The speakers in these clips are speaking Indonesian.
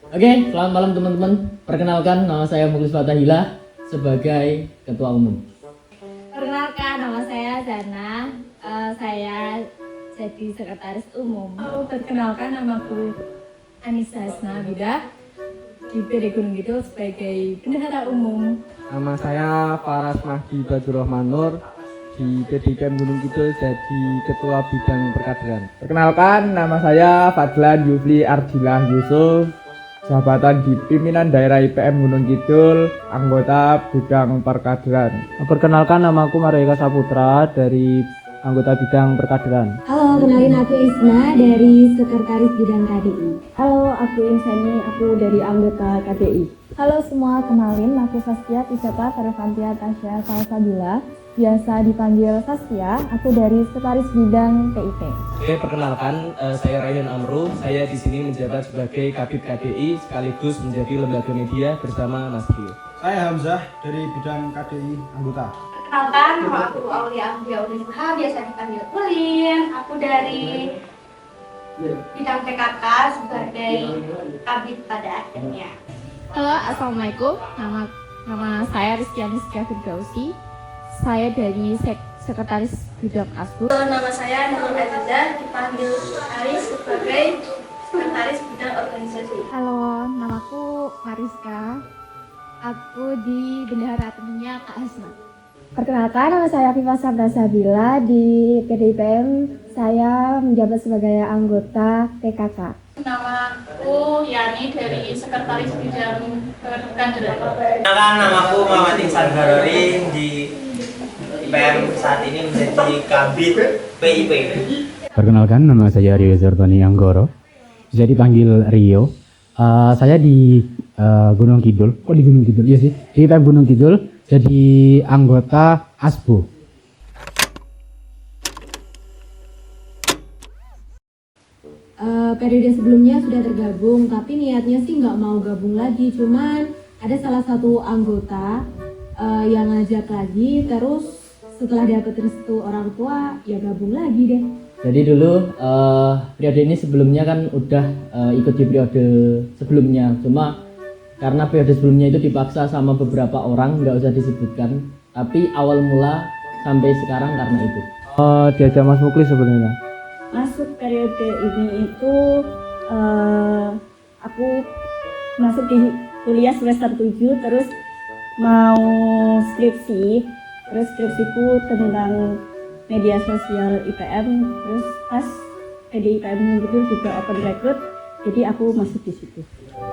Oke, selamat malam teman-teman. Perkenalkan, nama saya Mukhlis Fatahila sebagai Ketua Umum. Perkenalkan, nama saya Zana. Saya jadi Sekretaris Umum. Perkenalkan, namaku Anissa Hasnabida di PD Gunung Kidul sebagai Bendahara Umum. Nama saya Faras Mahdi Badurrahman Nur, di PDIPM Gunung Kidul jadi Ketua Bidang Perkaderan. Perkenalkan, nama saya Fadlan Yufli Ardilah Yusuf, jabatan di Pimpinan Daerah IPM Gunung Kidul, anggota Bidang Perkaderan. Perkenalkan, namaku Maria Saputra dari anggota Bidang Perkaderan. Halo, kenalin aku Isna dari Sekretaris Bidang KDI. Halo, aku Insani, aku dari anggota KDI. Halo semua, kenalin aku Saskia Tisapa Farfantia Tasya Salsabila, biasa dipanggil Saskia, aku dari Sekretaris Bidang PIP. Oke, perkenalkan, saya Rayhan Amru. Saya di sini menjabat sebagai Kabid KDI sekaligus menjadi lembaga media bersama Mas Gio. Saya Hamzah dari bidang KDI anggota. Perkenalkan, nama aku Aulia Ambia Ulinha, biasa dipanggil Ulin. Aku dari bidang PKK sebagai kabid pada akhirnya. Halo, assalamualaikum. Nama saya Rizkyani Firdausi. Saya dari Sekretaris Bidang Asbud. Nama saya Nurul Aziza, dipanggil Aris sebagai sekretaris bidang organisasi. Halo, namaku Mariska. Aku di Bendahara temennya Kak Hasna. Perkenalkan, nama saya Viva Sabila di PDIPM. Saya menjabat sebagai anggota PKK. Namaku Yani dari sekretaris bidang perkaderan. Perkenalkan, namaku Muhammad Ihsan Garori, di IPM saat ini menjadi Kabid PIP. Perkenalkan, nama saya Rio Zertoni Anggoro, bisa dipanggil Rio. Saya di Gunung Kidul, kok di Gunung Kidul? Iya sih, di IPM Gunung Kidul, jadi anggota ASBO. Periode sebelumnya sudah tergabung, tapi niatnya sih nggak mau gabung lagi. Cuman ada salah satu anggota yang ngajak lagi, terus setelah dapat restu orang tua, ya gabung lagi deh. Jadi dulu periode ini sebelumnya kan udah ikut di periode sebelumnya. Cuma karena periode sebelumnya itu dipaksa sama beberapa orang, nggak usah disebutkan. Tapi awal mula sampai sekarang karena itu. Diajak Mas Mukhlis sebenarnya. Masuk periode ini itu aku masuk di kuliah semester 7, terus mau skripsi, terus skripsiku tentang media sosial IPM, terus pas PDIPM itu juga open recruit, jadi aku masuk di situ.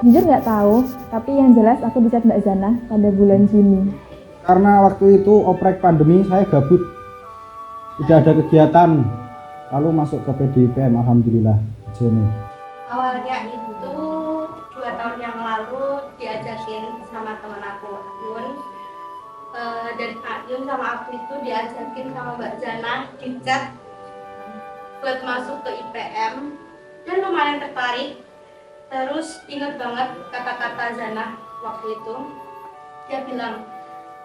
Jujur nggak tahu, tapi yang jelas aku dicat Mbak Zana pada bulan Juni. Karena waktu itu oprek pandemi, saya gabut, tidak ada kegiatan, lalu masuk ke PDIPM, alhamdulillah. Juni. Awalnya itu 2 tahun yang lalu diajakin sama teman aku Ayun, dan Ayun sama aku itu diajakin sama Mbak Zana dicat buat masuk ke IPM, dan lumayan tertarik. Terus ingat banget kata-kata Zana waktu itu, dia bilang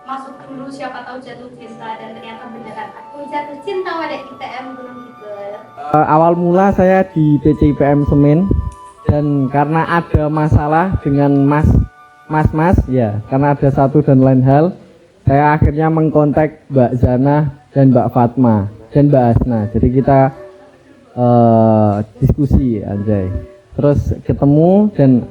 masuk dulu siapa tahu jatuh cinta, dan ternyata beneran aku jatuh cinta pada IPM Gunung Kidul. Awal mula saya di PC IPM Semen, dan karena ada masalah dengan mas ya, karena ada satu dan lain hal, saya akhirnya mengkontak Mbak Zana dan Mbak Fatma dan Mbak Asna. Jadi kita diskusi anjay, terus ketemu, dan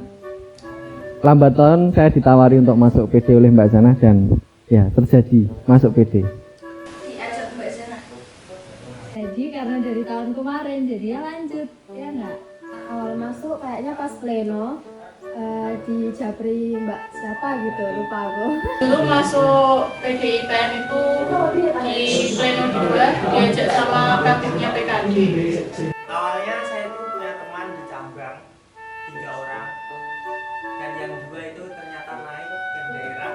lambat laun saya ditawari untuk masuk PD oleh Mbak Zana, dan ya terjadi masuk PD. Diajak Mbak Zana. Jadi karena dari tahun kemarin, jadi ya lanjut, ya nggak? Awal masuk kayaknya pas pleno di Japri Mbak siapa gitu, lupa aku. Dulu masuk PDIPM itu di pleno 2 diajak sama kabinnya PKD. Awalnya saya itu punya teman di cabang 3 orang, dan yang 2 itu ternyata naik ke daerah.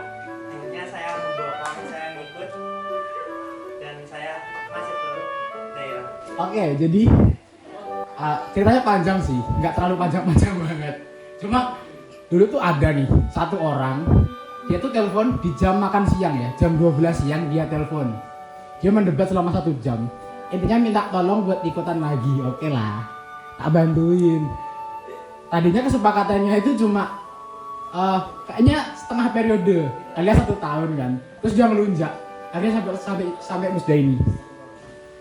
Akhirnya saya membokong, saya ngikut, dan saya masuk ke daerah. Oke, jadi ceritanya panjang sih, nggak terlalu panjang-panjang banget. Cuma dulu tuh ada nih satu orang, dia tuh telepon di jam makan siang ya, jam 12 siang dia telepon. Dia mendebat selama 1 jam. Intinya minta tolong buat ikutan lagi, oke lah, tak bantuin. tadinya kesepakatannya itu cuma kayaknya setengah periode alias 1 tahun kan, terus dia melunjak akhirnya sampai musda ini.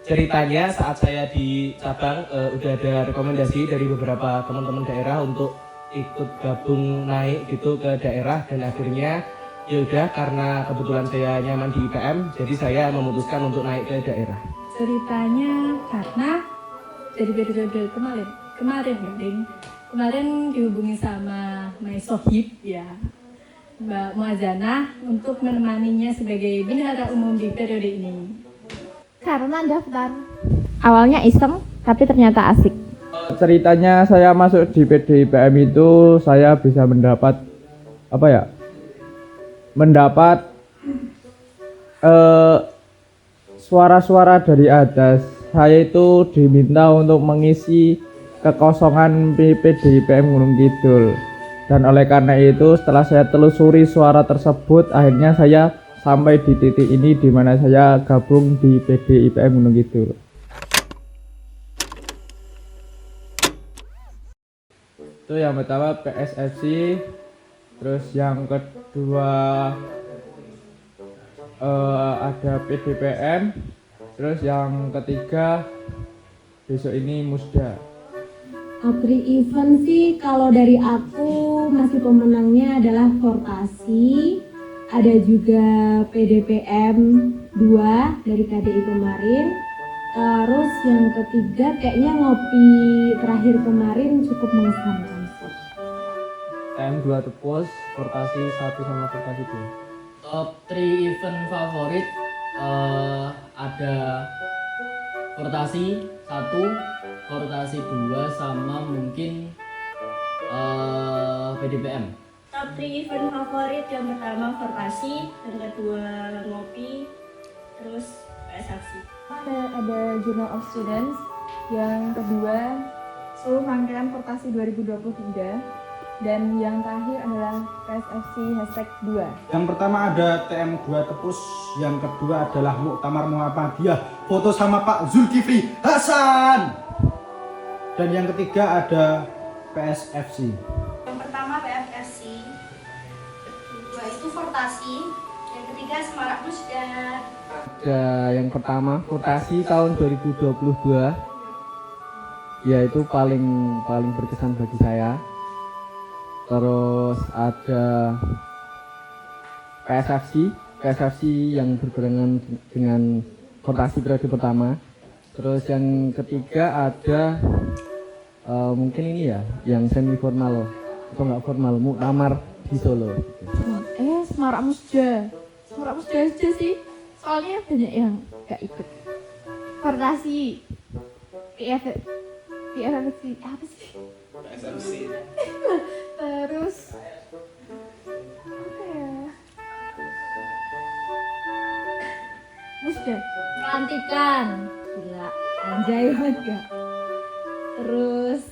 Ceritanya saat saya di cabang udah ada rekomendasi dari beberapa teman-teman daerah untuk ikut gabung naik gitu ke daerah, dan akhirnya ya udah karena kebetulan saya nyaman di IPM, jadi saya memutuskan untuk naik ke daerah. Ceritanya karena dari periode kemarin dihubungi sama my sohib ya, Mbak Muazana, untuk menemaninya sebagai bendahara umum di periode ini. Karena daftar. Awalnya iseng, tapi ternyata asik. Ceritanya saya masuk di PD IPM itu saya bisa mendapat suara-suara dari atas. Saya itu diminta untuk mengisi kekosongan PD IPM Gunung Kidul. Dan oleh karena itu setelah saya telusuri suara tersebut, akhirnya saya sampai di titik ini di mana saya gabung di PD IPM Gunung Kidul. Itu yang pertama PSFC, terus yang kedua ada PDPM, terus yang ketiga besok ini Musda. Pre-event sih kalau dari aku masih pemenangnya adalah Fortasi, ada juga PDPM 2 dari KDI kemarin. Terus yang ketiga kayaknya ngopi terakhir kemarin cukup mengesankan. M2 Tepus, Fortasi 1 sama Fortasi 2. Top 3 event favorit ada Fortasi 1, Fortasi 2, sama mungkin PDPM. Top 3 event favorit, yang pertama Fortasi, yang kedua ngopi, terus PSFC. Ada Journal of Students, yang kedua seluruh rangkaian Fortasi 2023, dan yang terakhir adalah PSFC #2. Yang pertama ada TM2 Tepus, yang kedua adalah Muktamar Muhammadiyah, foto sama Pak Zulkifli Hasan. Dan yang ketiga ada PSFC. Yang pertama PFSC, kedua itu Fortasi, yang ketiga Semarak Musda. Ada yang pertama Fortasi tahun 2022, ya itu paling berkesan bagi saya. Terus ada PSFC yang berbarengan dengan Fortasi periode pertama. Terus yang ketiga ada mungkin ini ya, yang semi formal atau nggak formal, Muktamar di Solo. Semarak Musda aja sih, soalnya banyak yang gak ikut. Fortasi, PFFC apa sih? PSMC. Terus apa ya? Musda, Pelantikan. Gila, anjay banget gak? Terus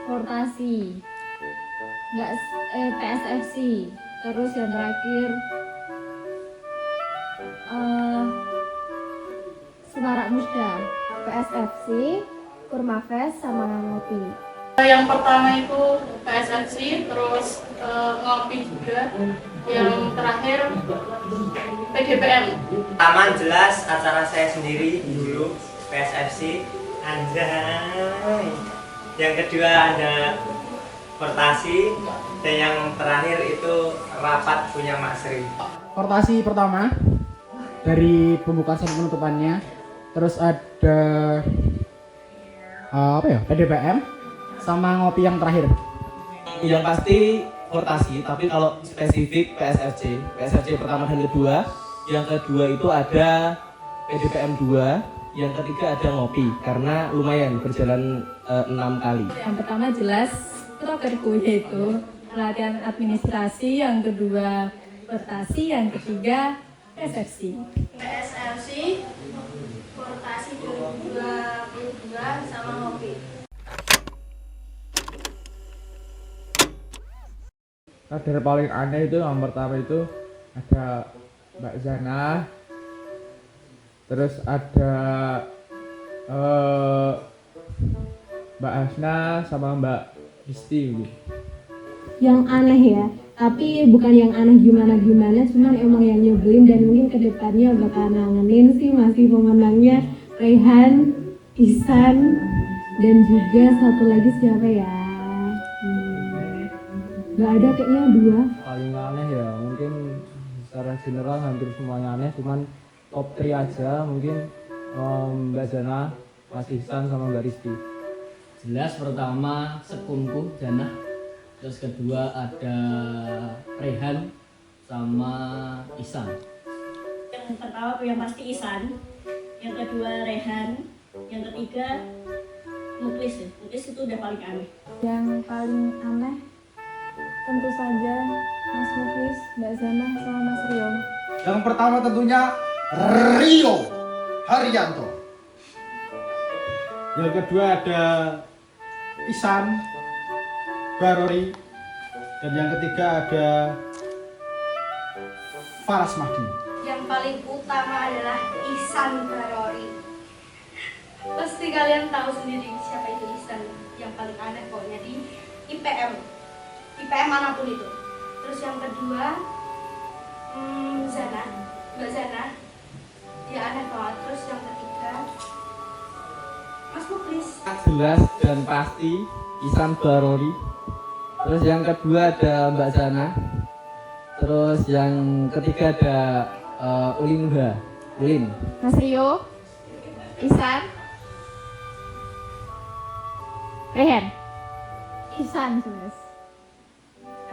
Fortasi. Enggak, PSFC. Terus yang terakhir Semarak Musda. PSFC, Kurmafest, sama ngopi. Yang pertama itu PSFC, terus ngopi juga. Yang terakhir PDPM. Pertama jelas acara saya sendiri dulu PSFC, anjay. Yang kedua ada Fortasi, dan yang terakhir itu rapat punya Mak Sri. Fortasi pertama dari pembukaan sampai penutupannya, terus ada PDPM sama ngopi yang terakhir. Yang pasti Fortasi, tapi kalau spesifik PSFC pertama dan kedua. Yang kedua itu ada PDPM 2, yang ketiga ada ngopi karena lumayan berjalan 6 kali. Yang pertama jelas prokerku, yaitu pelatihan administrasi, yang kedua Fortasi, yang ketiga PSFC. PSFC, Fortasi 2022 sama ngopi. Kader paling aneh itu yang pertama itu ada Mbak Zana, terus ada Mbak Hasna sama Mbak Disti gitu. Yang aneh ya, tapi bukan yang aneh gimana-gimana, cuman emang yang nyebelin dan mungkin kedepannya bakal nangenin sih masih pemenangnya Rehan, Ihsan, dan juga satu lagi siapa ya? Nggak ada kayaknya dua. Paling aneh ya mungkin secara general hampir semuanya aneh, cuman top 3 aja mungkin Mbak Jana, Mas Ihsan sama Mbak Risti. Jelas pertama sekunku Jannah, terus kedua ada Rehan sama Ihsan. Yang pertama yang pasti Ihsan, yang kedua Rehan, yang ketiga Muklis. Muklis itu udah paling aneh. Yang paling aneh tentu saja Mas Muklis, Mbak Zana, sama Mas Rio. Yang pertama tentunya Rio Haryanto. Yang kedua ada Ihsan Barori. Dan yang ketiga ada Faras Mahdi. Yang paling utama adalah Ihsan Barori. Pasti kalian tahu sendiri siapa itu Ihsan. Yang paling aneh pokoknya di IPM manapun itu. Terus yang kedua Zana, Mbak Zana, dia aneh banget. Terus yang ketiga Mas Muklis. Jelas dan pasti Ihsan Barori. Terus yang kedua ada Mbak Jana. Terus yang ketiga ada Ulin Nuha. Ulin. Mas Rio, Ihsan, Rehan. Ihsan jelas.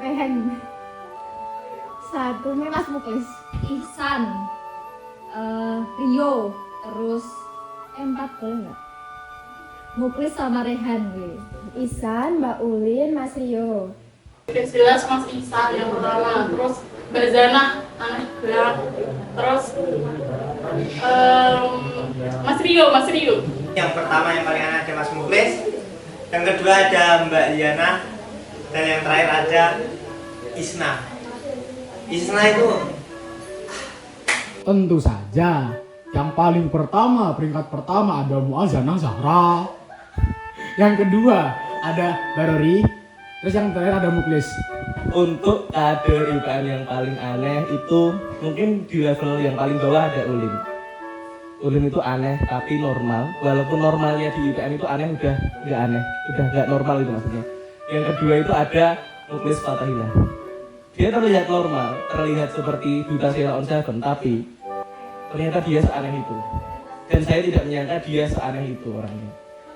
Rehan. Satunya Mas Muklis. Ihsan, Rio, terus empat boleh nggak? Muklis sama Rehan gue. Ihsan, Mbak Ulin, Mas Rio. Udah jelas Mas Ihsan yang pertama, terus Mbak Zana aneh banget, terus Mas Rio. Yang pertama yang paling aneh ada Mas Muklis, yang kedua ada Mbak Liana, dan yang terakhir ada Isna. Isna itu Tentu saja yang paling pertama, peringkat pertama ada Muazzana Zahra. Yang kedua ada Barori. Terus yang terakhir ada Muklis. Untuk kader IPM yang paling aneh itu mungkin di level yang paling bawah ada Ulin. Ulin itu aneh tapi normal. Walaupun normalnya di IPM itu aneh, udah nggak aneh, udah nggak normal itu maksudnya. Yang kedua itu ada Muklis Fatahillah. Dia terlihat normal, terlihat seperti Duta Sheila on Seven, tapi ternyata dia seaneh itu. Dan saya tidak menyangka dia seaneh itu orangnya.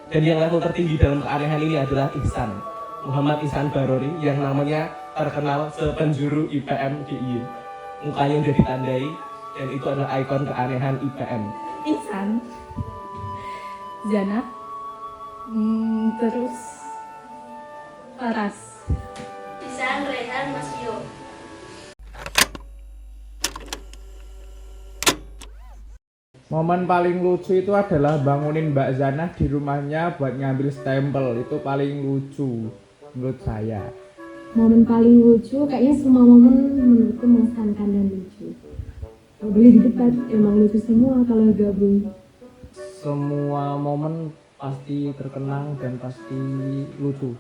Dan yang level tertinggi dalam keanehan ini adalah Ihsan, Muhammad Ihsan Barori, yang namanya terkenal sepenjuru IPM DIY. Mukanya udah ditandai, dan itu adalah ikon keanehan IPM. Ihsan, Zana, terus Faras. Ihsan, Rehan, Mas Rio. Momen paling lucu itu adalah bangunin Mbak Zana di rumahnya buat ngambil stempel. Itu paling lucu menurut saya. Momen paling lucu, kayaknya semua momen menurutku mengesankan dan lucu. Gak boleh didebat, emang lucu semua kalau gabung. Semua momen pasti terkenang dan pasti lucu.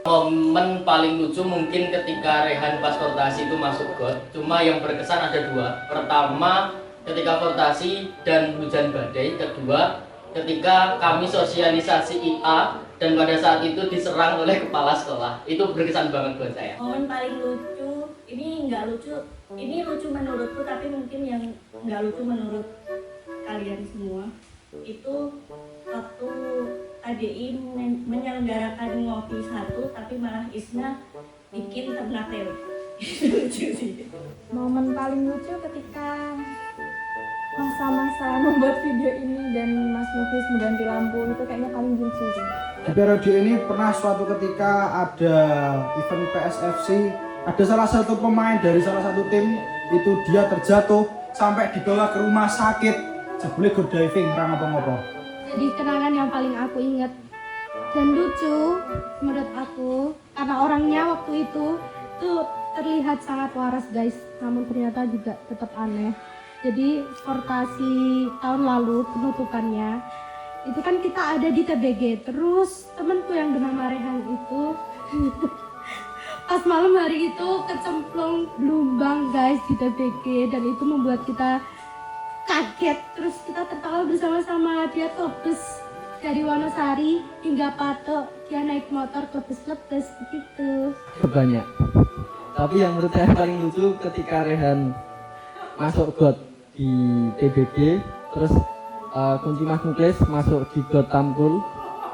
Momen paling lucu mungkin ketika Rehan pas portasi itu masuk got. Cuma yang berkesan ada dua. Pertama ketika portasi dan hujan badai. Kedua ketika kami sosialisasi IA dan pada saat itu diserang oleh kepala sekolah. Itu berkesan banget buat saya. Momen paling lucu, ini nggak lucu, ini lucu menurutku tapi mungkin yang nggak lucu menurut kalian semua. Itu waktu ADI menyelenggarakan ngopi satu tapi malah Isna bikin ternaktir. Lucu sih. Momen paling lucu ketika masa-masa membuat video ini dan Mas Muklis mengganti lampu, itu kayaknya paling lucu sih. Di periode ini pernah suatu ketika ada event PSFC, ada salah satu pemain dari salah satu tim itu dia terjatuh sampai dibawa ke rumah sakit, jebule go diving ra ngopo-ngopo. Jadi kenangan yang paling aku ingat dan lucu menurut aku karena orangnya waktu itu tuh terlihat sangat waras guys, namun ternyata juga tetap aneh. Jadi sportasi tahun lalu penutupannya itu kan kita ada di TBG, terus temanku yang bernama Rehan itu pas malam hari itu kecemplung lubang guys di TBG, dan itu membuat kita kaget, terus kita tertawa bersama-sama. Dia ke bus dari Wonosari hingga Patok, dia naik motor ke bus lepas begitu. Banyak. Tapi yang menurut saya paling lucu ketika Rehan masuk got di TBG, terus kunci Mas Muklis masuk di got Tamkul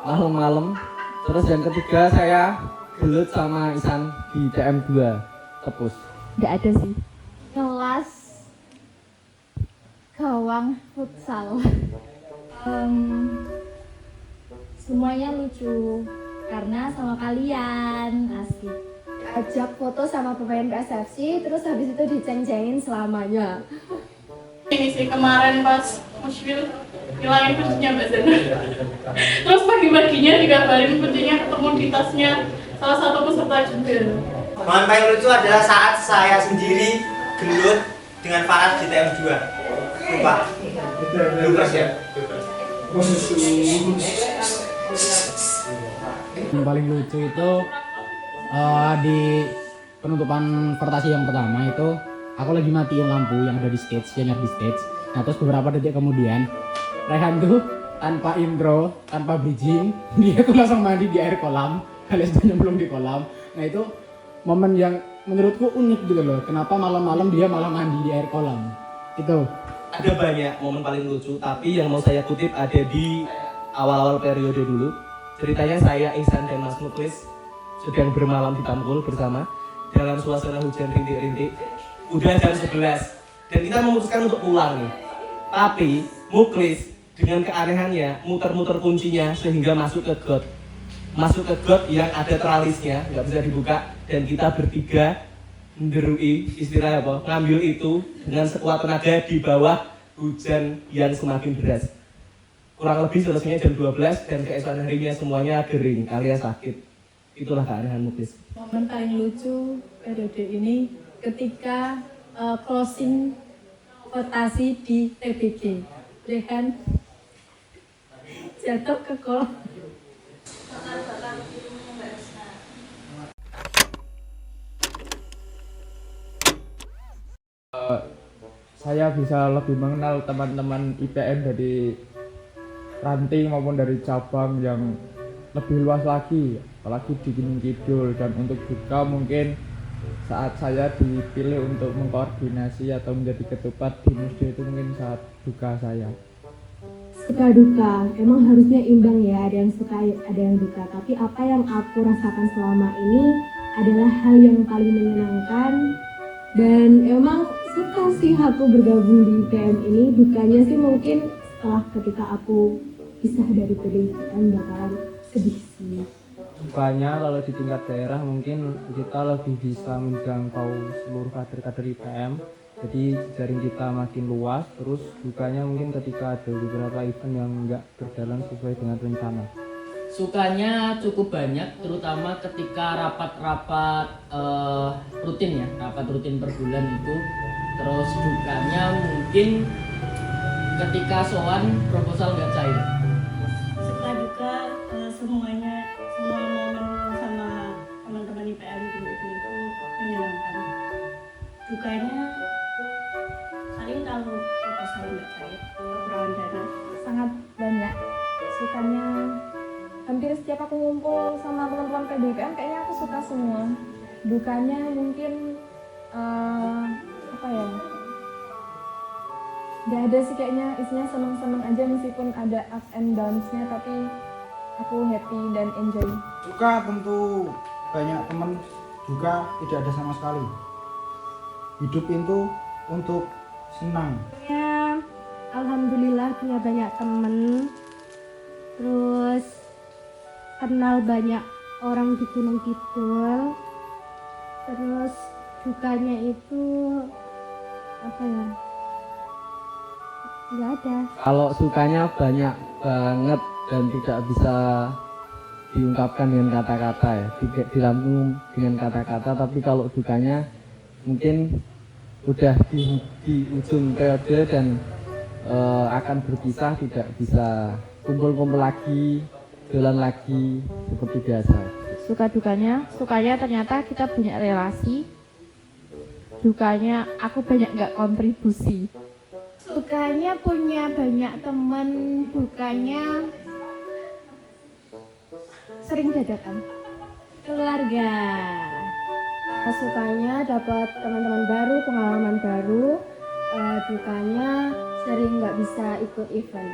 malam-malam. Terus yang ketiga saya gelut sama Isan di TM2 Tepus. Nggak ada sih. Kelas gawang futsal. Semuanya lucu karena sama kalian, asik. Ajak foto sama pemain PSFC, terus habis itu diceng-cengin selamanya. Ini sih kemarin pas Mushfil ngilangin kuncinya Mbak Zana. Terus pagi-paginya dikabarin kuncinya ketemu di tasnya salah satu peserta juga. Momen paling lucu adalah saat saya sendiri gelut dengan Faras di TM2. Lupa. Lupa ya. Yang paling lucu itu di penutupan pertasi yang pertama itu aku lagi matiin lampu yang ada di stage, yang di stage. Nah terus beberapa detik kemudian Rehan tuh tanpa intro, tanpa bridging, dia tuh langsung mandi di air kolam, alias dia nyemplung di kolam. Nah itu momen yang menurutku unik gitu loh. Kenapa malam-malam dia malah mandi di air kolam? Itu. Ada banyak momen paling lucu, tapi yang mau saya kutip ada di awal-awal periode dulu. Ceritanya saya, Ihsan dan Mas Muklis sedang bermalam di Tamkul bersama dalam suasana hujan rintik-rintik. Udah jam 11 dan kita memutuskan untuk pulang nih. Tapi Muklis dengan keanehannya muter-muter kuncinya sehingga masuk ke got. Masuk ke got yang ada tralisnya, nggak bisa dibuka, dan kita bertiga menderui, istilahnya apa, ngambil itu dengan sekuat tenaga di bawah hujan yang semakin deras. Kurang lebih selesainya jam 12 dan keesokan harinya semuanya kering alias sakit. Itulah keanehan Muklis. Momen paling lucu periode ini ketika closing votasi di TBG. Rehan jatuh ke kolam. Saya bisa lebih mengenal teman-teman IPM dari ranting maupun dari cabang yang lebih luas lagi, apalagi di Gunung Kidul. Dan untuk duka mungkin saat saya dipilih untuk mengkoordinasi atau menjadi ketupat di Musda itu mungkin saat duka saya. Suka duka, emang harusnya imbang ya, ada yang suka ada yang duka. Tapi apa yang aku rasakan selama ini adalah hal yang paling menyenangkan, dan emang suka sih aku bergabung di IPM ini. Dukanya sih mungkin setelah ketika aku pisah dari PDIPM bakalan sedih sih. Dukanya kalau di tingkat daerah mungkin kita lebih bisa menjangkau seluruh kader-kader IPM, jadi jaring kita makin luas. Terus dukanya mungkin ketika ada beberapa event yang nggak berjalan sesuai dengan rencana. Sukanya cukup banyak, terutama ketika rapat-rapat rutin ya, rapat rutin per bulan itu. Terus dukanya mungkin ketika soal proposal nggak cair. Suka duka semuanya, semua momen sama teman-teman IPM itu menyenangkan. Dukanya paling kalau proposal nggak cair, kekurangan dana. Sangat banyak. Sukanya hampir setiap aku ngumpul sama teman-teman PDIPM kayaknya aku suka semua. Dukanya mungkin apa ya, nggak ada sih, kayaknya isinya seneng-seneng aja meskipun ada ups and downs-nya, tapi aku happy dan enjoy. Suka tentu banyak teman, duka tidak ada sama sekali. Hidup itu untuk senang. Ya, alhamdulillah punya banyak temen, terus kenal banyak orang di Gunung Kidul. Terus dukanya itu apa ya, nggak ada. Kalau sukanya banyak banget dan tidak bisa diungkapkan dengan kata-kata ya, dirampung dengan kata-kata. Tapi kalau dukanya mungkin udah di ujung periode dan akan berpisah, tidak bisa kumpul-kumpul lagi, jalan lagi seperti biasa. Suka sukanya ternyata kita punya relasi. Dukanya aku banyak nggak kontribusi. Sukanya punya banyak teman, dukanya sering dadakan. Keluarga. Sukanya dapat teman-teman baru, pengalaman baru. Dukanya sering nggak bisa ikut event.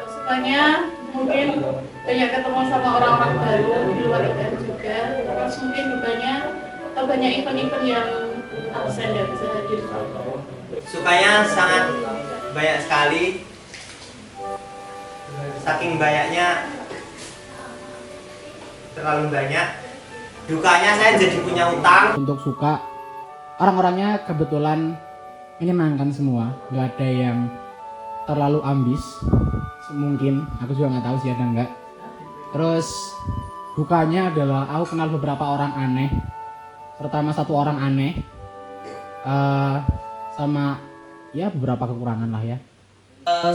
Sukanya mungkin banyak ketemu sama orang-orang baru di luar event juga. Terus mungkin dukanya banyak event-event yang absen dan bisa hadir. Sukanya sangat banyak sekali, saking banyaknya terlalu banyak. Dukanya saya jadi punya utang. Untuk suka, orang-orangnya kebetulan menyenangkan semua, nggak ada yang terlalu ambis. Mungkin aku juga nggak tahu sih ada nggak. Terus dukanya adalah aku kenal beberapa orang aneh, terutama satu orang aneh, sama ya beberapa kekurangan lah ya.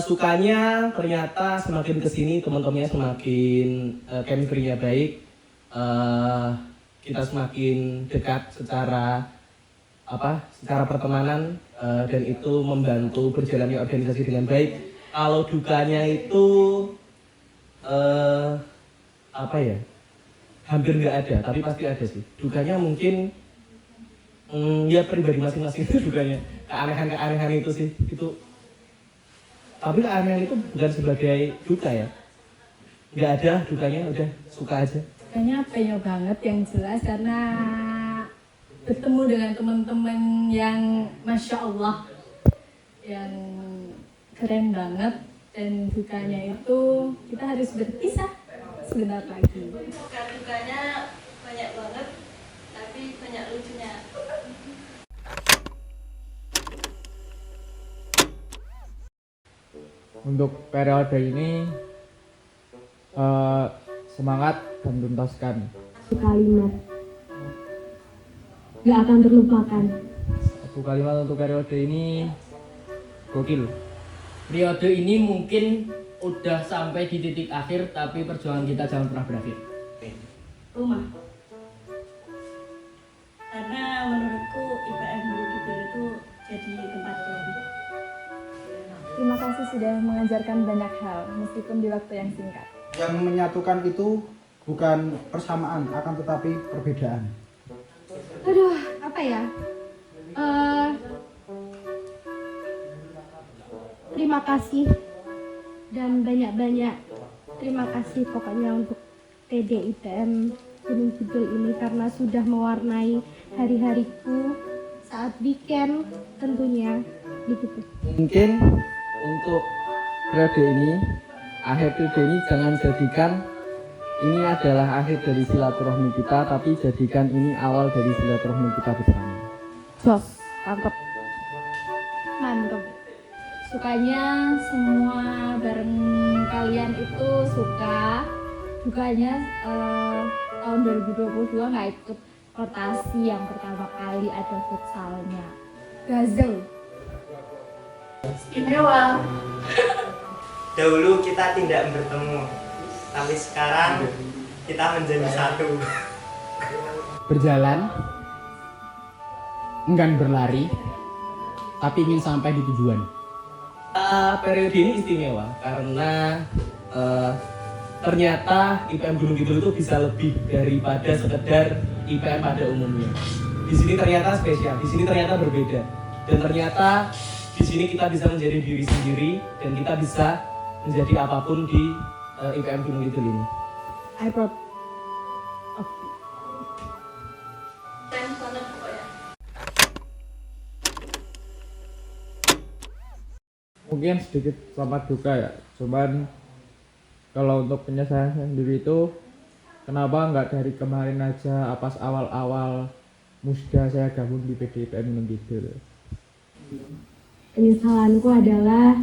Sukanya ternyata semakin kesini teman-temannya semakin chemistry-nya baik, kita semakin dekat secara pertemanan, dan itu membantu berjalannya organisasi dengan baik. Kalau dukanya itu hampir nggak ada, tapi pasti ada sih. Dukanya mungkin ya pribadi masing-masing dukanya, keanehan itu sih itu. Tapi keanehan itu bukan sebagai duka ya, nggak ada dukanya, udah suka aja. Kayaknya pengen banget yang jelas karena bertemu dengan teman-teman yang Masya Allah, yang keren banget. Dan dukanya itu kita harus berpisah sebentar lagi. Dukanya banyak banget, tapi banyak lucunya. Untuk periode ini semangat dan tuntaskan. Kalimat gak akan terlupakan. Satu kalimat untuk periode ini gokil. Periode ini mungkin udah sampai di titik akhir, tapi perjuangan kita jangan pernah berakhir. Rumah. Karena menurutku IPM Borobudur itu jadi tempat baru. Terima kasih sudah mengajarkan banyak hal meskipun di waktu yang singkat. Yang menyatukan itu bukan persamaan, akan tetapi perbedaan. Aduh, apa ya? Terima kasih dan banyak-banyak terima kasih pokoknya untuk PDIPM Gunung Kidul ini karena sudah mewarnai hari-hariku saat weekend tentunya begitu. Mungkin untuk periode ini, akhir periode ini jangan jadikan ini adalah akhir dari silaturahmi kita, tapi jadikan ini awal dari silaturahmi kita bersama. Jos, mantap. Mantap. Sukanya semua bareng kalian itu suka. Dukanya tahun 2022 nggak ikut rotasi yang pertama kali ada futsalnya. Gazel. Istimewa. Dahulu kita tidak bertemu, tapi sekarang kita menjadi satu. Berjalan, enggan berlari, tapi ingin sampai di tujuan. Periode ini istimewa karena ternyata IPM Gunung Kidul itu bisa lebih daripada sekedar IPM pada umumnya. Di sini ternyata spesial, di sini ternyata berbeda, dan ternyata di sini kita bisa menjadi diri sendiri dan kita bisa menjadi apapun di IPM Gunung Kidul ini. I brought Mungkin sedikit selamat duka ya, cuman kalau untuk penyelesaian sendiri itu kenapa nggak dari kemarin aja, pas awal-awal musda saya gabung di PDIPM Gunung Kidul. Penyesalanku adalah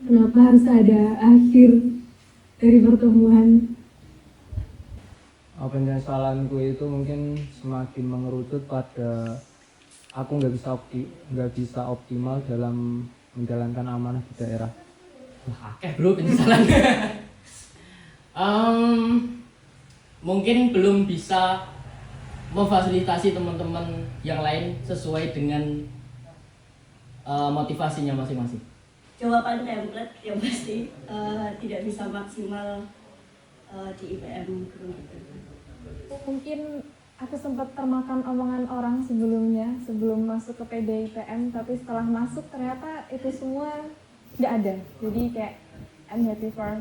kenapa harus ada akhir dari pertemuan. Penyesalanku itu mungkin semakin mengerucut pada aku nggak bisa optimal dalam menjalankan amanah di daerah. Wah, bro penyesalan. Mungkin belum bisa memfasilitasi teman-teman yang lain sesuai dengan motivasinya masing-masing. Jawaban template yang pasti tidak bisa maksimal di IPM Gunung Kidul. Mungkin aku sempat termakan omongan orang sebelumnya, sebelum masuk ke PDIPM, tapi setelah masuk ternyata itu semua tidak ada. Jadi kayak I'm happy for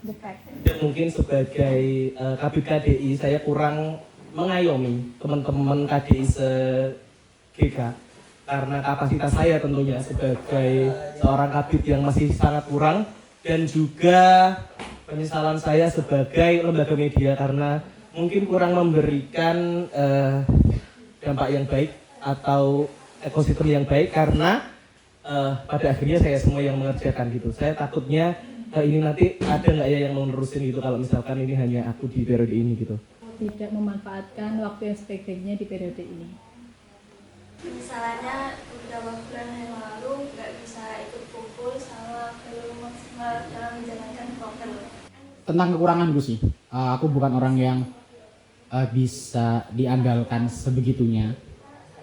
the fact. Dan mungkin sebagai Kabid KDI saya kurang mengayomi teman-teman KDI se-GK karena kapasitas saya tentunya sebagai seorang kabid yang masih sangat kurang, dan juga penyesalan saya sebagai lembaga media karena mungkin kurang memberikan dampak yang baik atau ekosistem yang baik, karena pada akhirnya saya semua yang mengerjakan gitu. Saya takutnya ini nanti ada nggak ya yang mau nerusin gitu kalau misalkan ini hanya aku di periode ini gitu. Tidak memanfaatkan waktu yang sebaik-baiknya di periode ini. Misalnya beberapa bulan yang lalu nggak bisa ikut kumpul sama belum maksimal dalam menjalankan proker. Tentang kekuranganku sih, aku bukan orang yang bisa diandalkan sebegitunya.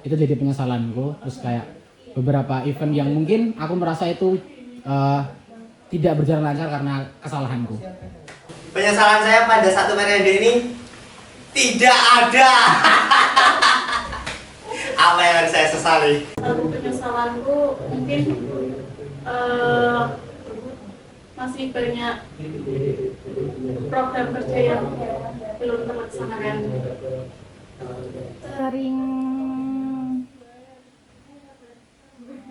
Itu jadi penyesalanku. Terus kayak beberapa event yang mungkin aku merasa itu tidak berjalan lancar karena kesalahanku. Penyesalan saya pada satu periode ini tidak ada. Apa yang harus saya sesali? Satu penyesalanku mungkin masih banyak program kerja yang belum terlaksanakan. Sering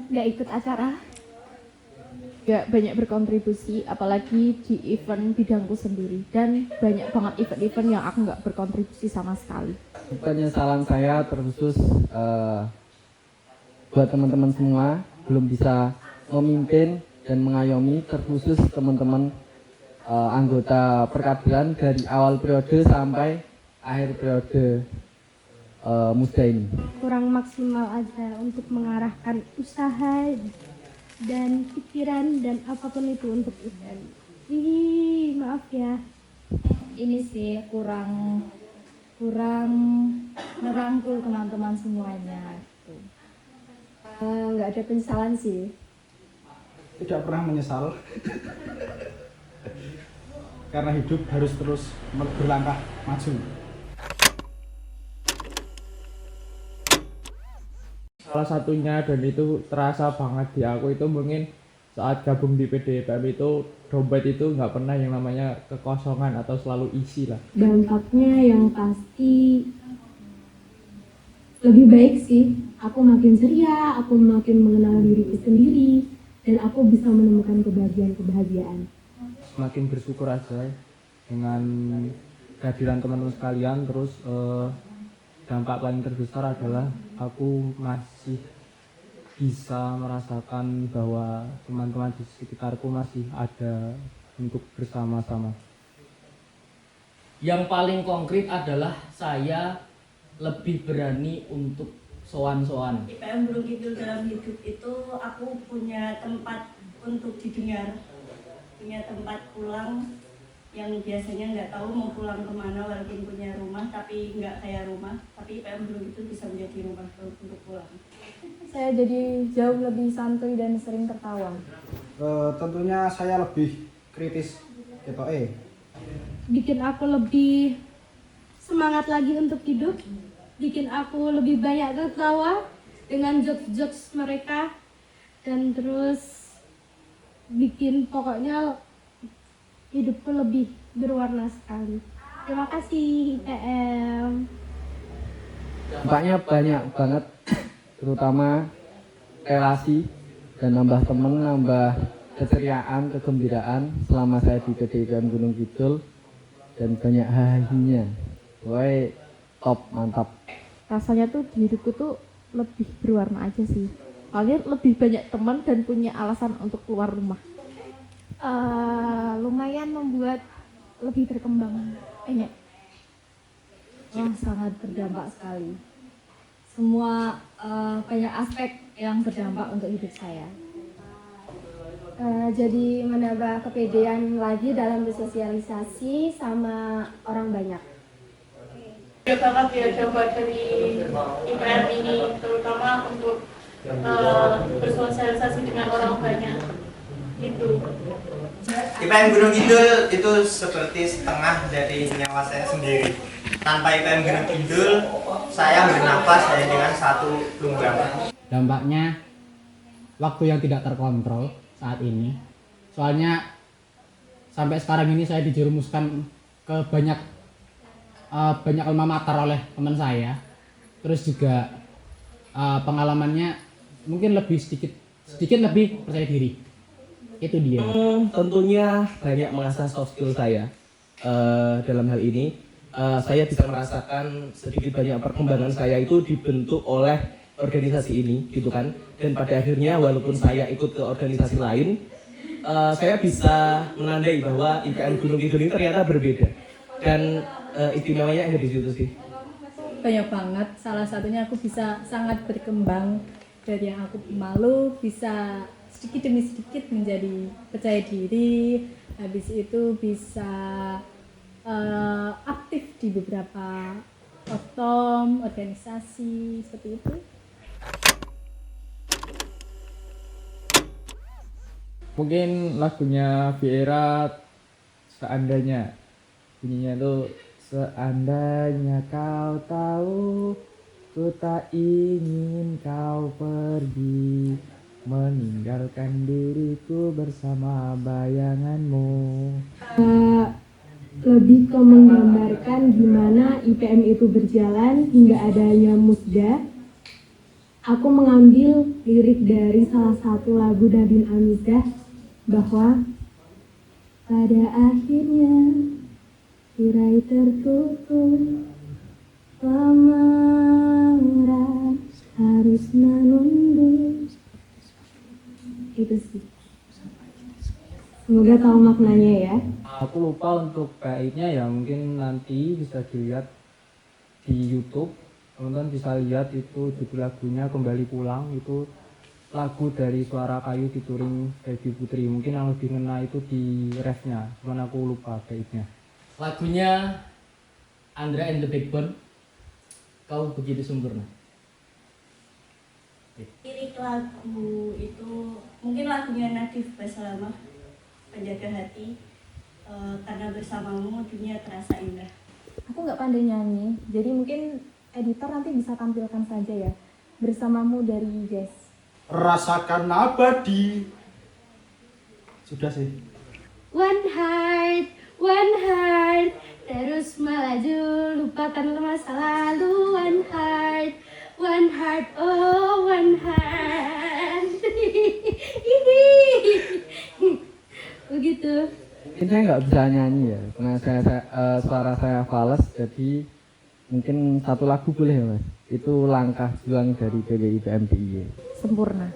nggak ikut acara, nggak banyak berkontribusi, apalagi di event bidangku sendiri, dan banyak banget event-event yang aku nggak berkontribusi sama sekali. Penyesalan saya terkhusus buat teman-teman semua belum bisa memimpin dan mengayomi, terkhusus teman-teman anggota perkaderan dari awal periode sampai akhir periode musda ini. Kurang maksimal aja untuk mengarahkan usaha dan pikiran dan apapun itu untuk event. Maaf ya. Ini sih kurang merangkul teman-teman semuanya. Nggak ada penyesalan sih. Tidak pernah menyesal karena hidup harus terus berlangkah maju. Salah satunya, dan itu terasa banget di aku, itu mungkin saat gabung di PDIPM itu dompet itu nggak pernah yang namanya kekosongan atau selalu isi lah. Dampaknya yang pasti lebih baik sih. Aku makin ceria, aku makin mengenal diriku sendiri, dan aku bisa menemukan kebahagiaan. Semakin bersyukur aja dengan kehadiran teman-teman sekalian. Terus dampak paling terbesar adalah aku masih bisa merasakan bahwa teman-teman di sekitarku masih ada untuk bersama-sama. Yang paling konkret adalah saya lebih berani untuk sowan-sowan. IPM Gunung Kidul dalam hidup itu aku punya tempat untuk didengar, punya tempat pulang yang biasanya nggak tahu mau pulang kemana walaupun punya rumah tapi nggak kayak rumah, tapi IPM Gunung Kidul bisa menjadi rumah untuk pulang. Saya jadi jauh lebih santuy dan sering tertawa. Tentunya saya lebih kritis gitu Bikin aku lebih semangat lagi untuk hidup, bikin aku lebih banyak tertawa dengan jokes-jokes mereka, dan terus bikin pokoknya hidupku lebih berwarna sekali. Terima kasih IPM. Dampaknya banyak banget, terutama relasi dan nambah temen, nambah keceriaan, kegembiraan selama saya di PDIPM Gunung Kidul, dan banyak hahinya. Woi, top, mantap. Rasanya tuh di hidupku tuh lebih berwarna aja sih. Kalian lebih banyak teman dan punya alasan untuk keluar rumah. Lumayan membuat lebih berkembang. Wah, sangat berdampak sekali. Semua banyak aspek yang berdampak untuk hidup saya. Jadi menambah kepedean lagi dalam bersosialisasi sama orang banyak. Ya banget ya coba dari IPM ini, terutama untuk bersosialisasi dengan orang banyak. Itu. IPM Gunung Kidul itu seperti setengah dari nyawa saya sendiri. Tanpa IPM Gunung Kidul, saya bernafas hanya dengan satu lubang. Dampaknya waktu yang tidak terkontrol saat ini. Soalnya sampai sekarang ini saya dijerumuskan ke banyak alma mater oleh teman saya. Terus juga pengalamannya mungkin lebih sedikit lebih percaya diri. Itu dia. Tentunya banyak mengasah soft skill saya dalam hal ini. Saya bisa merasakan sedikit banyak perkembangan saya itu dibentuk oleh organisasi ini, gitu kan. Dan pada akhirnya walaupun saya ikut ke organisasi lain, saya bisa menandai bahwa IPM Gunung Kidul ini ternyata berbeda. Dan istimewanya ada di situ sih. Banyak banget, salah satunya aku bisa sangat berkembang dari yang aku malu bisa sedikit demi sedikit menjadi percaya diri, habis itu bisa aktif di beberapa otom, organisasi seperti itu. Mungkin lagunya Vieira Seandainya, bunyinya itu seandainya kau tahu ku tak ingin kau pergi, meninggalkan diriku bersama bayanganmu. Lebih ke menggambarkan gimana IPM itu berjalan hingga adanya Musda. Aku mengambil lirik dari salah satu lagu Nadine Amizah bahwa pada akhirnya tirai tertutup, lamaran harus menunduk. Itu sih. Semoga tahu maknanya ya. Aku lupa untuk baiknya ya, mungkin nanti bisa dilihat di YouTube. Teman-teman bisa lihat itu judul lagunya Kembali Pulang, itu lagu dari Suara Kayu featuring Baby Putri. Mungkin yang lebih ngena itu di refnya, cuman aku lupa baiknya. Lagunya Andra and the Backbone, Kau Begitu Sempurna. Lirik lagu itu mungkin lagunya Nadif Basalamah, Penjaga Hati, karena bersamamu dunia terasa indah. Aku nggak pandai nyanyi, jadi mungkin editor nanti bisa tampilkan saja ya. Bersamamu dari Jazz. Rasakan abadi. Sudah sih. One heart, terus melaju, lupakan masa lalu. One heart, oh one heart. Begitu. Mungkin saya nggak bisa nyanyi ya, karena suara saya fals, jadi mungkin satu lagu boleh ya mas. Itu Langkah Juang dari PBIPM DIY. Sempurna.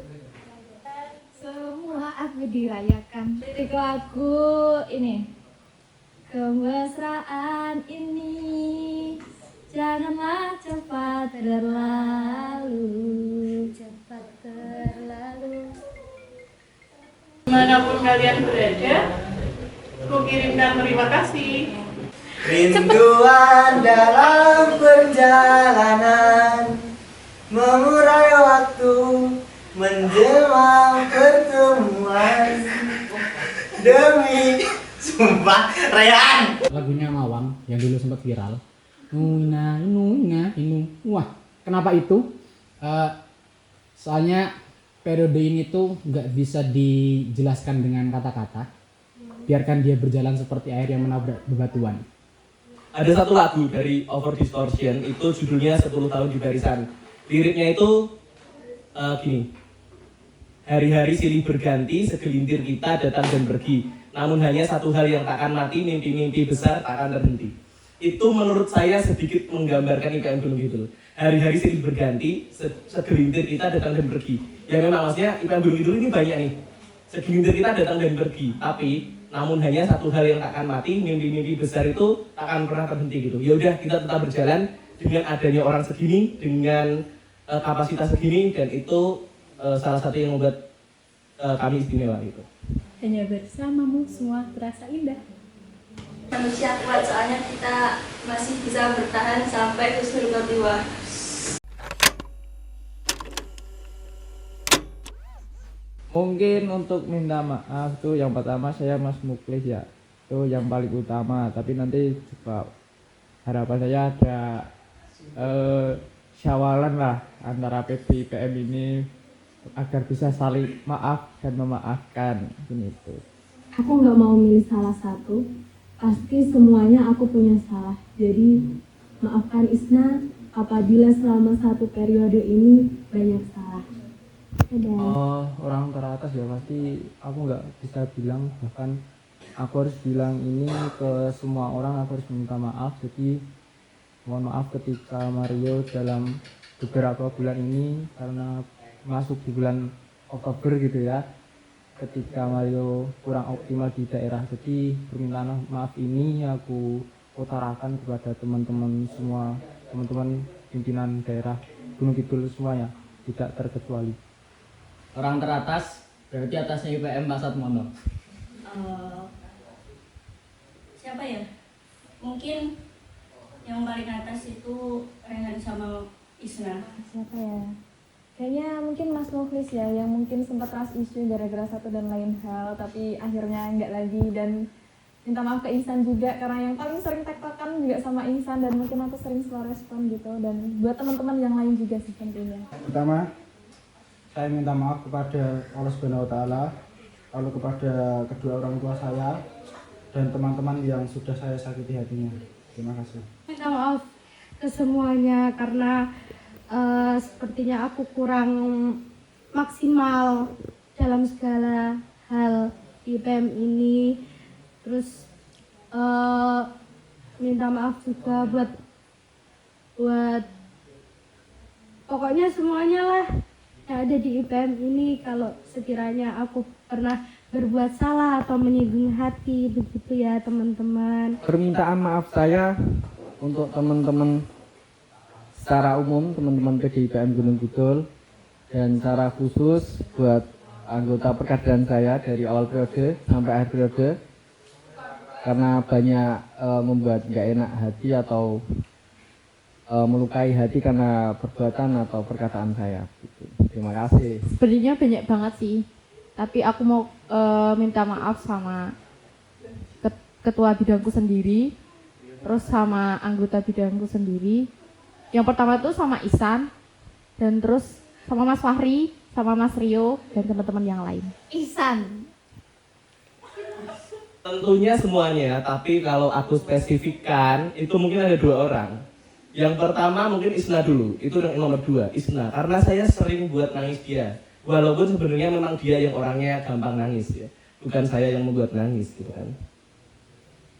Semua aku dirayakan. Lirik lagu ini. Kemesraan ini janganlah cepat berlalu. Dimanapun kalian berada, aku kirimkan terima kasih. Rinduan dalam perjalanan, mengurai waktu, menjelang pertemuan. Demi sumpah Rehan. Lagunya Mawang yang dulu sempat viral. Inu. Wah, kenapa itu? Soalnya periode ini tuh nggak bisa dijelaskan dengan kata-kata. Biarkan dia berjalan seperti air yang menabrak bebatuan. Ada satu lagu dari Over Distortion, itu judulnya 10 tahun di barisan. Liriknya itu gini. Hari-hari silih berganti, segelintir kita datang dan pergi. Namun hanya satu hal yang takkan mati, mimpi-mimpi besar takkan terhenti. Itu menurut saya sedikit menggambarkan IPM Gunung Kidul. Hari-hari silih berganti, segelintir kita datang dan pergi. Ya memang maksudnya IPM Gunung Kidul ini banyak nih. Segelintir kita datang dan pergi, tapi namun hanya satu hal yang takkan mati, mimpi-mimpi besar itu takkan pernah terhenti gitu. Ya udah, kita tetap berjalan dengan adanya orang segini, dengan kapasitas segini, dan itu salah satu yang membuat kami istimewa gitu. Hanya bersamamu semua terasa indah. Manusia kuat, soalnya kita masih bisa bertahan sampai husnul khotimah. Mungkin untuk minta maaf tuh yang pertama saya Mas Muklis ya, itu yang paling utama. Tapi nanti juga harapan saya ada syawalan lah antara PDIPM ini agar bisa saling maaf dan memaafkan gitu. Aku nggak mau milih salah satu, pasti semuanya aku punya salah. Jadi maafkan Isna apabila selama satu periode ini banyak salah. Orang teratas ya pasti aku nggak bisa bilang, bahkan aku harus bilang ini ke semua orang, aku harus minta maaf. Jadi mohon maaf ketika Mario dalam beberapa bulan ini, karena masuk di bulan Oktober gitu ya, ketika Mario kurang optimal di daerah. Jadi permintaan maaf ini aku utarakan kepada teman-teman semua, teman-teman pimpinan daerah Gunung Kidul semuanya, tidak terkecuali. Orang teratas berarti atasnya IPM Pak Satmono. Siapa ya? Mungkin yang paling atas itu Rehan sama Isna. Siapa ya? Kayaknya mungkin Mas Muklis ya, yang mungkin sempat ras isu gara-gara satu dan lain hal, tapi akhirnya enggak lagi. Dan minta maaf ke Ihsan juga, karena yang paling sering tektokan juga sama Ihsan, dan mungkin aku sering slow respon gitu. Dan buat teman-teman yang lain juga sih tentunya. Pertama, saya minta maaf kepada Allah Subhanahu wa Ta'ala, lalu kepada kedua orang tua saya dan teman-teman yang sudah saya sakiti hatinya. Terima kasih. Minta maaf ke semuanya karena sepertinya aku kurang maksimal dalam segala hal IPM ini. Terus minta maaf juga buat pokoknya semuanya lah yang ada di IPM ini, kalau sekiranya aku pernah berbuat salah atau menyinggung hati, begitu ya teman-teman. Permintaan maaf saya untuk teman-teman secara umum, teman-teman PDIPM Gunung Kidul, dan secara khusus buat anggota perkaderan saya dari awal periode sampai akhir periode, karena banyak membuat nggak enak hati atau melukai hati karena perbuatan atau perkataan saya. Terima kasih. Sebenarnya banyak banget sih, tapi aku mau minta maaf sama ketua bidangku sendiri, terus sama anggota bidangku sendiri. Yang pertama itu sama Ihsan, dan terus sama Mas Fahri, sama Mas Rio, dan teman-teman yang lain. Ihsan. Tentunya semuanya, tapi kalau aku spesifikkan itu mungkin ada dua orang. Yang pertama mungkin Isna dulu, itu yang nomor 2, Isna. Karena saya sering buat nangis dia, walaupun sebenarnya memang dia yang orangnya gampang nangis ya, bukan saya yang membuat nangis gitu kan.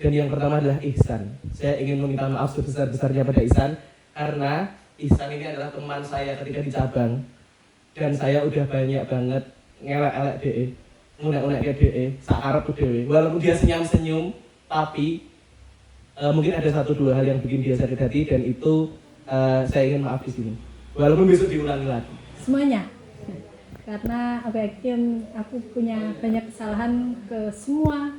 Dan yang pertama adalah Ihsan. Saya ingin meminta maaf sebesar-besarnya pada Ihsan, karena Ihsan ini adalah teman saya ketika di cabang, dan saya udah banyak banget ngelek-elek DE, ngunek-ngunek DE, sakarep DE. Walaupun dia senyum-senyum, tapi mungkin ada 1-2 hal yang bikin dia sakit hati, dan itu saya ingin maaf di sini. Walaupun besok diulangi lagi. Semuanya. Karena aku yakin aku punya banyak kesalahan ke semua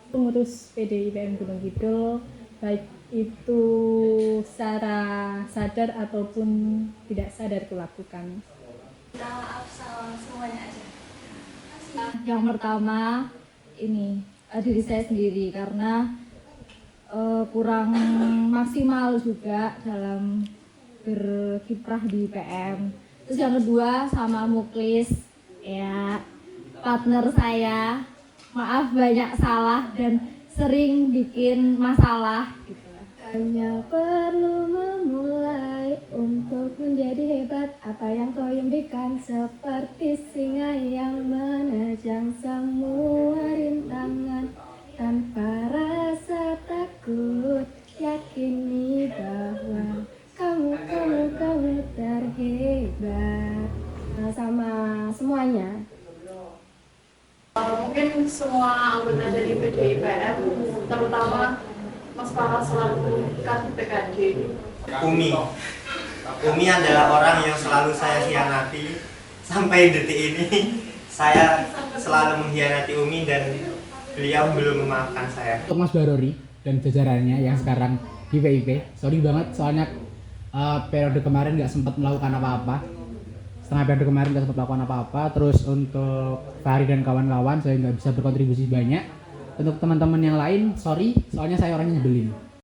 pengurus PDIPM Gunung Kidul, baik itu secara sadar ataupun tidak sadar kulakukan. Minta maaf sama semuanya aja. Yang pertama ini diri saya sendiri, karena kurang maksimal juga dalam berkiprah di IPM. Terus yang kedua sama Muklis ya, partner saya, maaf banyak salah dan sering bikin masalah gitu. Hanya perlu memulai untuk menjadi hebat, apa yang kau impikan, seperti singa yang menerjang semua rintangan. Tanpa rasa takut, yakini bahwa kamu terhebat. Sama semuanya. Mungkin semua anggota dari PDIPM, terutama Mas Farah selaku PKD. Umi adalah orang yang selalu saya hianati sampai detik ini. saya selalu mengkhianati Umi dan beliau belum memaafkan saya. Untuk Mas Barori dan jajarannya yang sekarang di PIP, sorry banget soalnya periode kemarin nggak sempat melakukan apa-apa. Setengah periode kemarin nggak sempat melakukan apa-apa. Terus untuk Fahri dan kawan-kawan saya nggak bisa berkontribusi banyak. Untuk teman-teman yang lain, sorry, soalnya saya orangnya nyebelin.